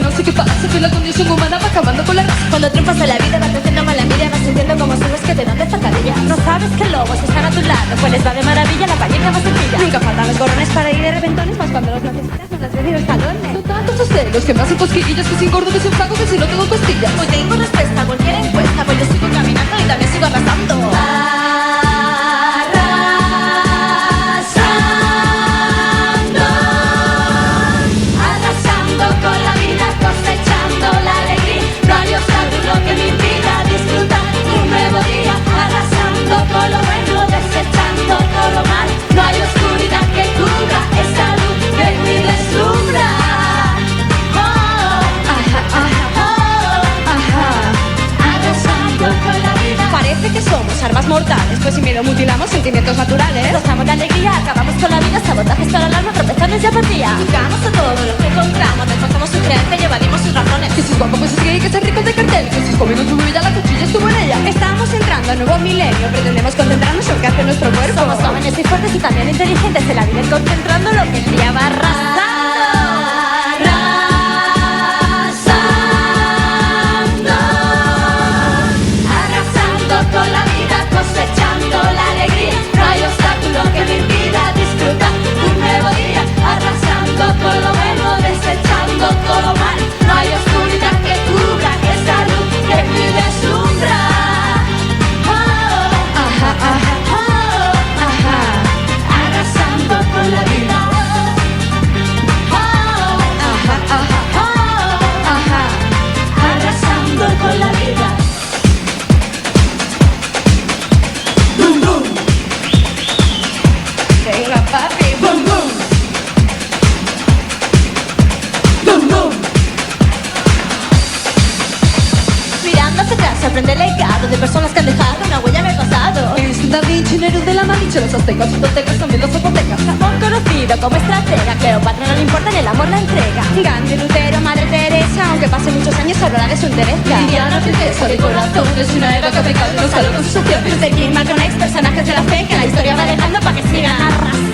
no sé qué pasa, que la condición humana va acabando con la raza. Cuando triunfas en la vida vas creciendo mala envidia, vas sintiendo como son los que te dan de zancadilla. No sabes que lobos están a tu lado, pues les va de maravilla la pañita más sencilla. Nunca faltan los gorrones para ir de reventones, más cuando los necesitas no les ves ni los talones. Son tantos los celos que me hacen cosquillillas, que sin gordo que sin flaco, que si no tengo costillas. Hoy tengo respuesta a cualquier encuesta, pues yo sigo caminando y también sigo arrasando. Arrasando con la vida, cosechando la alegría. No hay obstáculo que me impida disfrutar un nuevo día. Arrasando con lo bueno, desechando todo lo malo. No hay oscuridad que cubra esta luz que me deslumbra. Parece que somos armas mortales, pues sin miedo mutilamos sentimientos naturales. Gozamos de alegría, acabamos con la vida, sabotajes para el alma, tropezones y apatía. Jugamos a todo lo que encontramos, reforzamos su creencia y evadimos sus razones. Que si es guapo, pues es gay, que es rico de cartel. Que si es comido tu bebida, la cuchilla estuvo en ella. Estamos entrando a un nuevo milenio, pretendemos concentrarnos en lo que hace nuestro cuerpo. Somos jóvenes y fuertes y también inteligentes en la vida, concentrando lo que el día va arrasando. Con la vida, cosechando la alegría. No hay obstáculo que me impida disfrutar un nuevo día. Arrasando con lo bueno, desechando todo lo malo. No hay oscuridad que cubra esta luz que me deslumbra. Arrasando con la vida. Arrasando con la vida. Venga, papi, boom, boom. Boom, boom. Mirando hacia atrás se aprende el legado de personas que han dejado una huella en el pasado. Es Da Vinci, Neruda, la Malinche, los aztecas, los toltecas, también los zapotecas. Japón conocido como estratega, Cleopatra no le importa ni el amor la entrega. Gandhi, Lutero, Madre Teresa, aunque pasen muchos años Aurora de su entereza. Indiana, princesa de corazón, es una Eva que pecado, no sale con sus opciones. Luther King, Malcolm X, personajes de la fe que la historia va dejando para que sigan arrasando.